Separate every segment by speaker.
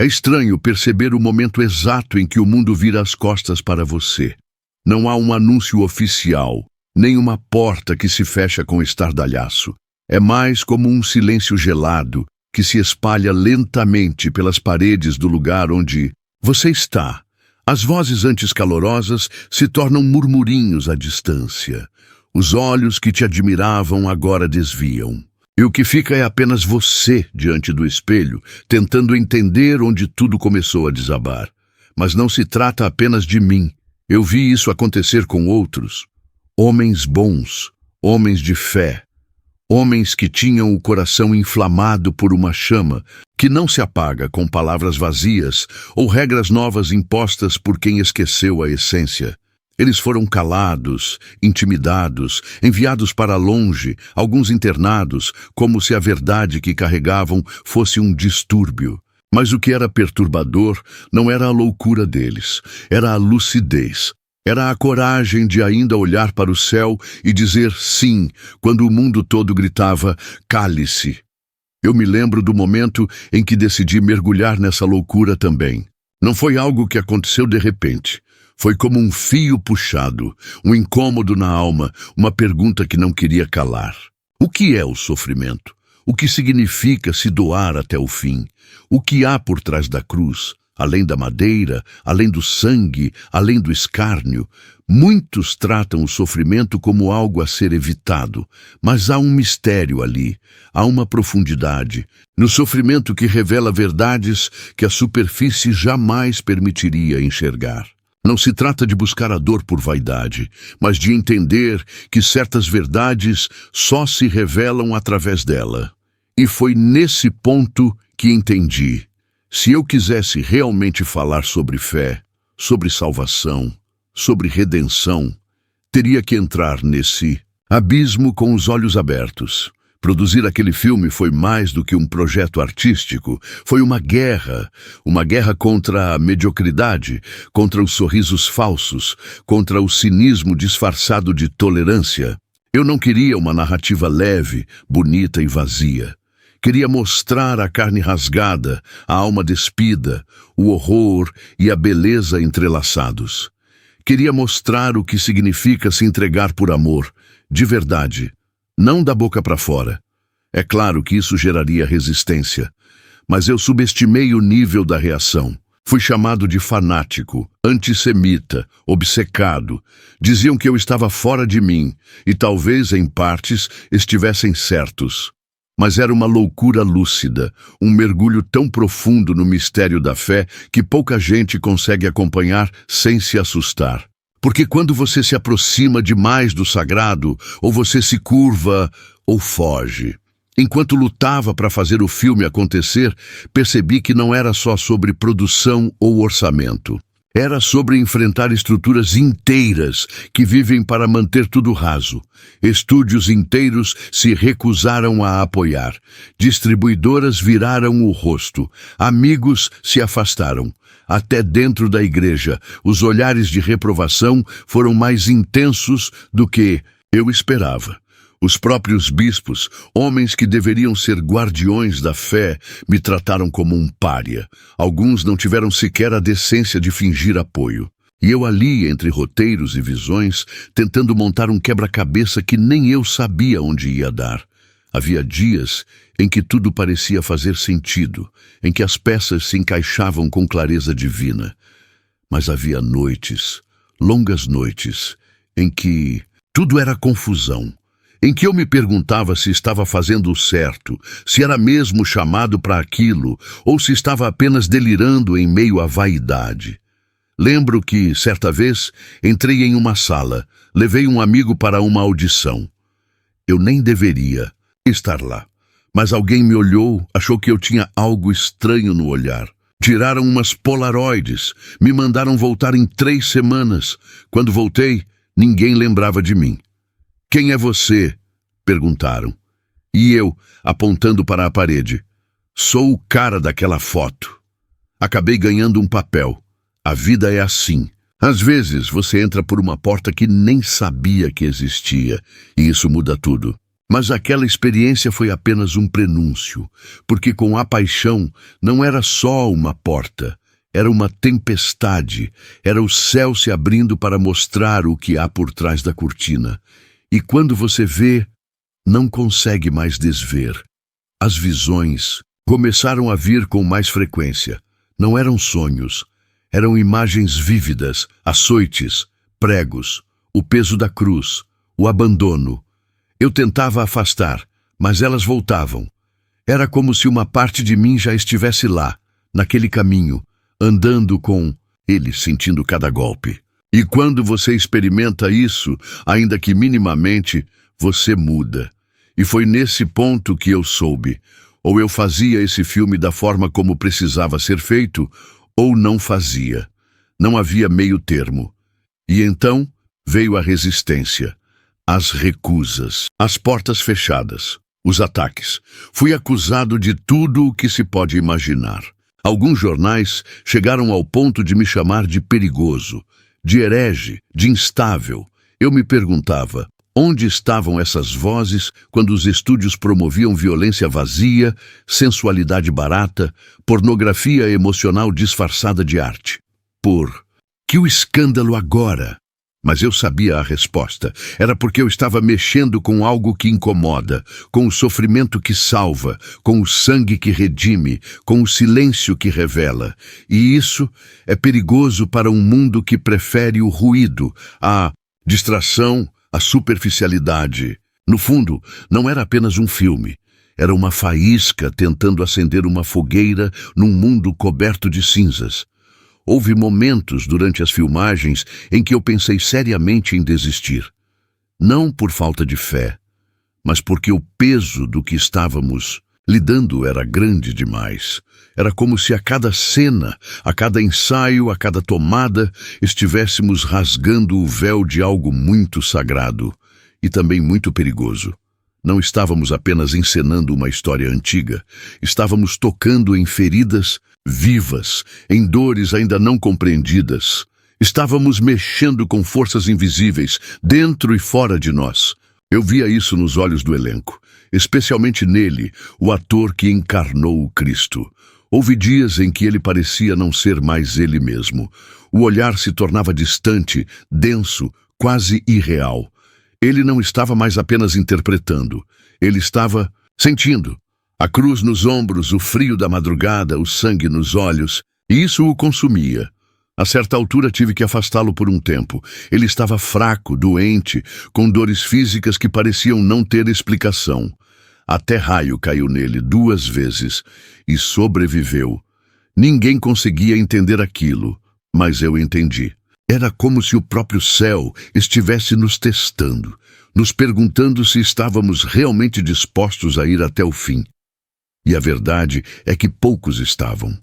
Speaker 1: É estranho perceber o momento exato em que o mundo vira as costas para você. Não há um anúncio oficial, nem uma porta que se fecha com estardalhaço. É mais como um silêncio gelado que se espalha lentamente pelas paredes do lugar onde você está. As vozes antes calorosas se tornam murmurinhos à distância. Os olhos que te admiravam agora desviam. E o que fica é apenas você diante do espelho, tentando entender onde tudo começou a desabar. Mas não se trata apenas de mim. Eu vi isso acontecer com outros. Homens bons, homens de fé. Homens que tinham o coração inflamado por uma chama que não se apaga com palavras vazias ou regras novas impostas por quem esqueceu a essência. Eles foram calados, intimidados, enviados para longe, alguns internados, como se a verdade que carregavam fosse um distúrbio. Mas o que era perturbador não era a loucura deles, era a lucidez. Era a coragem de ainda olhar para o céu e dizer sim, quando o mundo todo gritava, cale-se. Eu me lembro do momento em que decidi mergulhar nessa loucura também. Não foi algo que aconteceu de repente. Foi como um fio puxado, um incômodo na alma, uma pergunta que não queria calar. O que é o sofrimento? O que significa se doar até o fim? O que há por trás da cruz? Além da madeira, além do sangue, além do escárnio? Muitos tratam o sofrimento como algo a ser evitado, mas há um mistério ali, há uma profundidade, no sofrimento que revela verdades que a superfície jamais permitiria enxergar. Não se trata de buscar a dor por vaidade, mas de entender que certas verdades só se revelam através dela. E foi nesse ponto que entendi. Se eu quisesse realmente falar sobre fé, sobre salvação, sobre redenção, teria que entrar nesse abismo com os olhos abertos. Produzir aquele filme foi mais do que um projeto artístico, foi uma guerra contra a mediocridade, contra os sorrisos falsos, contra o cinismo disfarçado de tolerância. Eu não queria uma narrativa leve, bonita e vazia. Queria mostrar a carne rasgada, a alma despida, o horror e a beleza entrelaçados. Queria mostrar o que significa se entregar por amor, de verdade. Não da boca para fora. É claro que isso geraria resistência, mas eu subestimei o nível da reação. Fui chamado de fanático, antissemita, obcecado. Diziam que eu estava fora de mim, e talvez, em partes, estivessem certos. Mas era uma loucura lúcida, um mergulho tão profundo no mistério da fé que pouca gente consegue acompanhar sem se assustar. Porque quando você se aproxima demais do sagrado, ou você se curva ou foge. Enquanto lutava para fazer o filme acontecer, percebi que não era só sobre produção ou orçamento. Era sobre enfrentar estruturas inteiras que vivem para manter tudo raso. Estúdios inteiros se recusaram a apoiar. Distribuidoras viraram o rosto. Amigos se afastaram. Até dentro da igreja, os olhares de reprovação foram mais intensos do que eu esperava. Os próprios bispos, homens que deveriam ser guardiões da fé, me trataram como um pária. Alguns não tiveram sequer a decência de fingir apoio. E eu ali, entre roteiros e visões, tentando montar um quebra-cabeça que nem eu sabia onde ia dar. Havia dias em que tudo parecia fazer sentido, em que as peças se encaixavam com clareza divina. Mas havia noites, longas noites, em que tudo era confusão, em que eu me perguntava se estava fazendo o certo, se era mesmo chamado para aquilo, ou se estava apenas delirando em meio à vaidade. Lembro que, certa vez, entrei em uma sala, levei um amigo para uma audição. Eu nem deveria estar lá, mas alguém me olhou, achou que eu tinha algo estranho no olhar. Tiraram umas polaroides, me mandaram voltar em 3 semanas. Quando voltei, ninguém lembrava de mim. "Quem é você?" perguntaram. E eu, apontando para a parede, "Sou o cara daquela foto." Acabei ganhando um papel. A vida é assim. Às vezes você entra por uma porta que nem sabia que existia, e isso muda tudo. Mas aquela experiência foi apenas um prenúncio, porque com a paixão não era só uma porta, era uma tempestade, era o céu se abrindo para mostrar o que há por trás da cortina. E quando você vê, não consegue mais desver. As visões começaram a vir com mais frequência. Não eram sonhos, eram imagens vívidas, açoites, pregos, o peso da cruz, o abandono. Eu tentava afastar, mas elas voltavam. Era como se uma parte de mim já estivesse lá, naquele caminho, andando com ele, sentindo cada golpe. E quando você experimenta isso, ainda que minimamente, você muda. E foi nesse ponto que eu soube. Ou eu fazia esse filme da forma como precisava ser feito, ou não fazia. Não havia meio termo. E então veio a resistência, as recusas, as portas fechadas, os ataques. Fui acusado de tudo o que se pode imaginar. Alguns jornais chegaram ao ponto de me chamar de perigoso, de herege, de instável. Eu me perguntava, onde estavam essas vozes quando os estúdios promoviam violência vazia, sensualidade barata, pornografia emocional disfarçada de arte? Que o escândalo agora? Mas eu sabia a resposta. Era porque eu estava mexendo com algo que incomoda, com o sofrimento que salva, com o sangue que redime, com o silêncio que revela. E isso é perigoso para um mundo que prefere o ruído, a distração, a superficialidade. No fundo, não era apenas um filme. Era uma faísca tentando acender uma fogueira num mundo coberto de cinzas. Houve momentos durante as filmagens em que eu pensei seriamente em desistir. Não por falta de fé, mas porque o peso do que estávamos lidando era grande demais. Era como se a cada cena, a cada ensaio, a cada tomada, estivéssemos rasgando o véu de algo muito sagrado e também muito perigoso. Não estávamos apenas encenando uma história antiga, estávamos tocando em feridas vivas, em dores ainda não compreendidas. Estávamos mexendo com forças invisíveis, dentro e fora de nós. Eu via isso nos olhos do elenco, especialmente nele, o ator que encarnou o Cristo. Houve dias em que ele parecia não ser mais ele mesmo. O olhar se tornava distante, denso, quase irreal. Ele não estava mais apenas interpretando, ele estava sentindo. A cruz nos ombros, o frio da madrugada, o sangue nos olhos, e isso o consumia. A certa altura tive que afastá-lo por um tempo. Ele estava fraco, doente, com dores físicas que pareciam não ter explicação. Até raio caiu nele 2 vezes e sobreviveu. Ninguém conseguia entender aquilo, mas eu entendi. Era como se o próprio céu estivesse nos testando, nos perguntando se estávamos realmente dispostos a ir até o fim. E a verdade é que poucos estavam.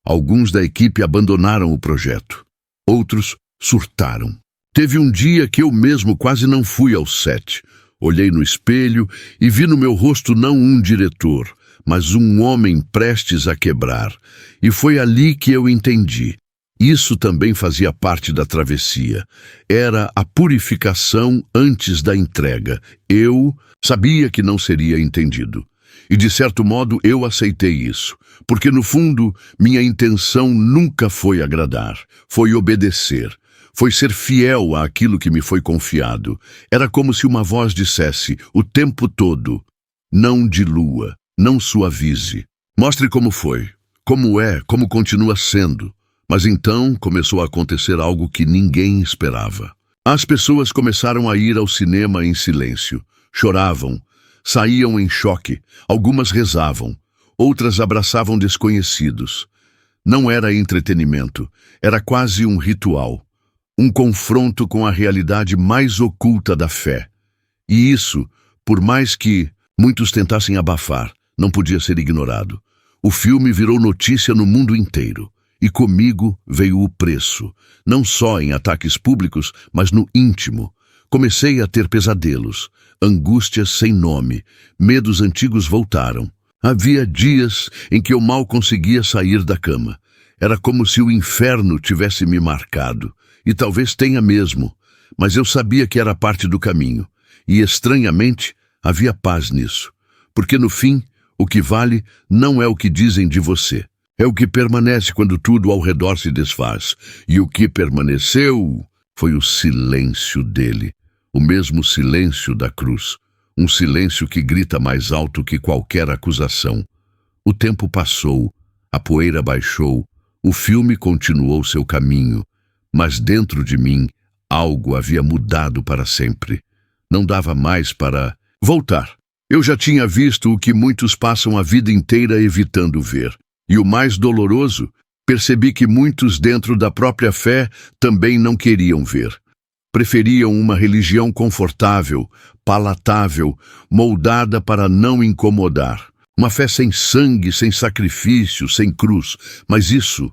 Speaker 1: Alguns da equipe abandonaram o projeto. Outros surtaram. Teve um dia que eu mesmo quase não fui ao set. Olhei no espelho e vi no meu rosto não um diretor, mas um homem prestes a quebrar. E foi ali que eu entendi. Isso também fazia parte da travessia. Era a purificação antes da entrega. Eu sabia que não seria entendido. E, de certo modo, eu aceitei isso, porque, no fundo, minha intenção nunca foi agradar, foi obedecer, foi ser fiel àquilo que me foi confiado. Era como se uma voz dissesse, o tempo todo, não dilua, não suavize. Mostre como foi, como é, como continua sendo. Mas então começou a acontecer algo que ninguém esperava. As pessoas começaram a ir ao cinema em silêncio, choravam, saíam em choque, algumas rezavam, outras abraçavam desconhecidos. Não era entretenimento, era quase um ritual, um confronto com a realidade mais oculta da fé. E isso, por mais que muitos tentassem abafar, não podia ser ignorado. O filme virou notícia no mundo inteiro. E comigo veio o preço, não só em ataques públicos, mas no íntimo. Comecei a ter pesadelos, angústias sem nome, medos antigos voltaram. Havia dias em que eu mal conseguia sair da cama. Era como se o inferno tivesse me marcado, e talvez tenha mesmo, mas eu sabia que era parte do caminho. E, estranhamente, Havia paz nisso, porque no fim, o que vale não é o que dizem de você, é o que permanece quando tudo ao redor se desfaz. E o que permaneceu foi o silêncio dele, o mesmo silêncio da cruz, um silêncio que grita mais alto que qualquer acusação. O tempo passou, a poeira baixou, o filme continuou seu caminho, mas dentro de mim algo havia mudado para sempre. Não dava mais para voltar. Eu já tinha visto o que muitos passam a vida inteira evitando ver. E o mais doloroso, percebi que muitos dentro da própria fé também não queriam ver. Preferiam uma religião confortável, palatável, moldada para não incomodar. Uma fé sem sangue, sem sacrifício, sem cruz. Mas isso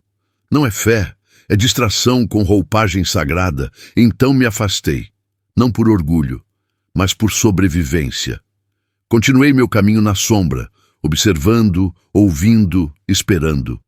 Speaker 1: não é fé, é distração com roupagem sagrada. Então me afastei, não por orgulho, mas por sobrevivência. Continuei meu caminho na sombra, observando, ouvindo, esperando.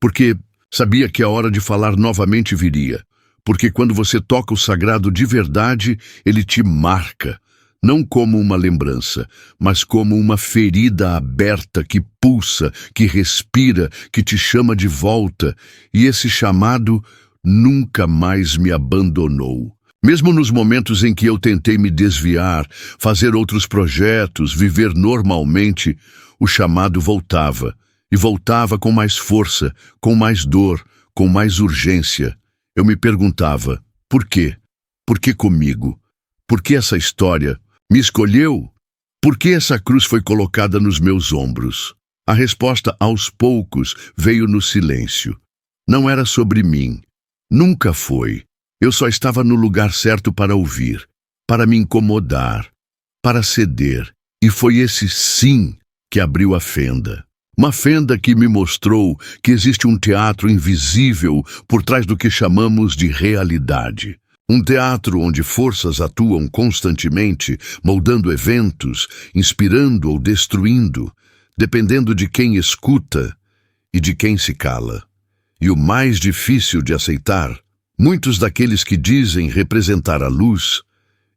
Speaker 1: Porque sabia que a hora de falar novamente viria. Porque quando você toca o sagrado de verdade, ele te marca. Não como uma lembrança, mas como uma ferida aberta que pulsa, que respira, que te chama de volta. E esse chamado nunca mais me abandonou. Mesmo nos momentos em que eu tentei me desviar, fazer outros projetos, viver normalmente, o chamado voltava. E voltava com mais força, com mais dor, com mais urgência. Eu me perguntava, por quê? Por que comigo? Por que essa história me escolheu? Por que essa cruz foi colocada nos meus ombros? A resposta, aos poucos, veio no silêncio. Não era sobre mim. Nunca foi. Eu só estava no lugar certo para ouvir, para me incomodar, para ceder. E foi esse sim que abriu a fenda. Uma fenda que me mostrou que existe um teatro invisível por trás do que chamamos de realidade. Um teatro onde forças atuam constantemente, moldando eventos, inspirando ou destruindo, dependendo de quem escuta e de quem se cala. E o mais difícil de aceitar, muitos daqueles que dizem representar a luz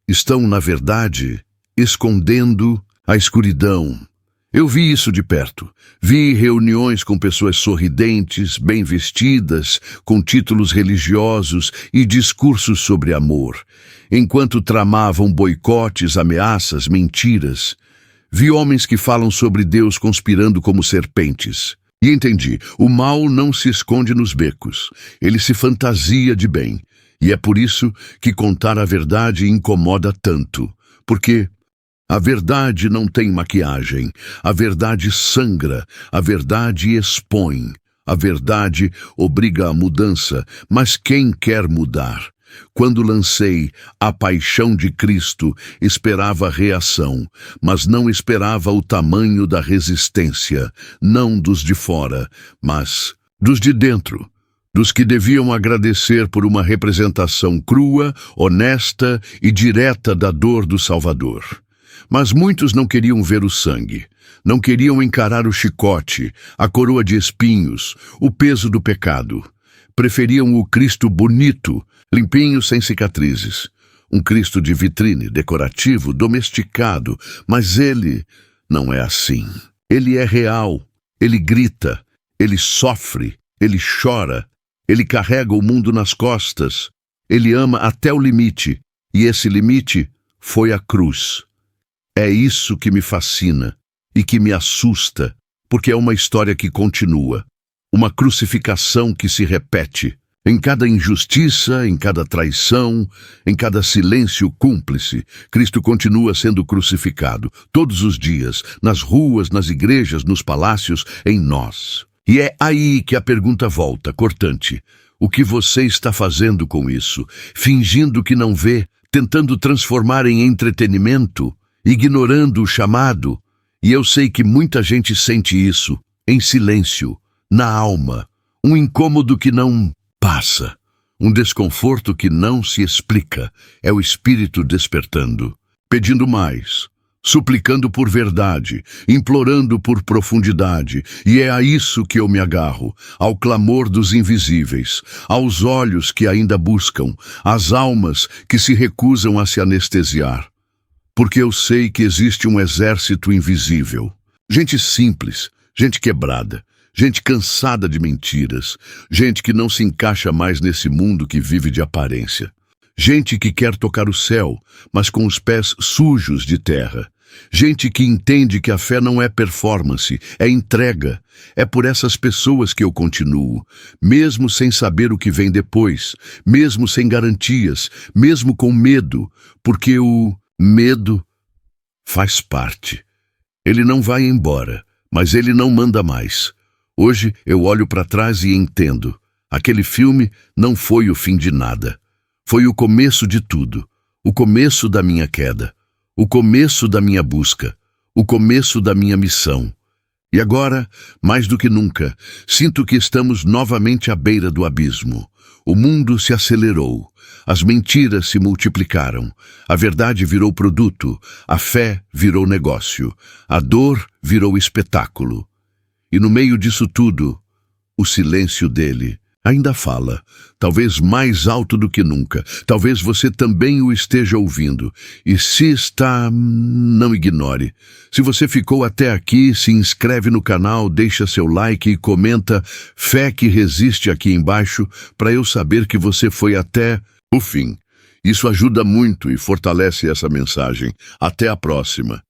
Speaker 1: estão, na verdade, escondendo a escuridão. Eu vi isso de perto. Vi reuniões com pessoas sorridentes, bem vestidas, com títulos religiosos e discursos sobre amor, enquanto tramavam boicotes, ameaças, mentiras. Vi homens que falam sobre Deus conspirando como serpentes. E entendi, o mal não se esconde nos becos, ele se fantasia de bem. E é por isso que contar a verdade incomoda tanto, porque a verdade não tem maquiagem, a verdade sangra, a verdade expõe, a verdade obriga a mudança, mas quem quer mudar? Quando lancei A Paixão de Cristo, esperava reação, mas não esperava o tamanho da resistência, não dos de fora, mas dos de dentro, dos que deviam agradecer por uma representação crua, honesta e direta da dor do Salvador. Mas muitos não queriam ver o sangue, não queriam encarar o chicote, a coroa de espinhos, o peso do pecado. Preferiam o Cristo bonito, limpinho, sem cicatrizes. Um Cristo de vitrine, decorativo, domesticado, mas ele não é assim. Ele é real, ele grita, ele sofre, ele chora, ele carrega o mundo nas costas, ele ama até o limite, e esse limite foi a cruz. É isso que me fascina e que me assusta, porque é uma história que continua, uma crucificação que se repete, em cada injustiça, em cada traição, em cada silêncio cúmplice. Cristo continua sendo crucificado, todos os dias, nas ruas, nas igrejas, nos palácios, em nós. E é aí que a pergunta volta, cortante. O que você está fazendo com isso? Fingindo que não vê, tentando transformar em entretenimento? Ignorando o chamado, e eu sei que muita gente sente isso, em silêncio, na alma, um incômodo que não passa, um desconforto que não se explica, é o Espírito despertando, pedindo mais, suplicando por verdade, implorando por profundidade, e é a isso que eu me agarro, ao clamor dos invisíveis, aos olhos que ainda buscam, às almas que se recusam a se anestesiar. Porque eu sei que existe um exército invisível. Gente simples, gente quebrada, gente cansada de mentiras, gente que não se encaixa mais nesse mundo que vive de aparência. Gente que quer tocar o céu, mas com os pés sujos de terra. Gente que entende que a fé não é performance, é entrega. É por essas pessoas que eu continuo, mesmo sem saber o que vem depois, mesmo sem garantias, mesmo com medo, porque o medo faz parte. Ele não vai embora, mas ele não manda mais. Hoje eu olho para trás e entendo. Aquele filme não foi o fim de nada. Foi o começo de tudo. O começo da minha queda. O começo da minha busca. O começo da minha missão. E agora, mais do que nunca, sinto que estamos novamente à beira do abismo. O mundo se acelerou. As mentiras se multiplicaram. A verdade virou produto. A fé virou negócio. A dor virou espetáculo. E no meio disso tudo, o silêncio dele ainda fala, talvez mais alto do que nunca. Talvez você também o esteja ouvindo. E se está, não ignore. Se você ficou até aqui, se inscreve no canal, deixa seu like e comenta "Fé que resiste" aqui embaixo para eu saber que você foi até o fim. Isso ajuda muito e fortalece essa mensagem. Até a próxima.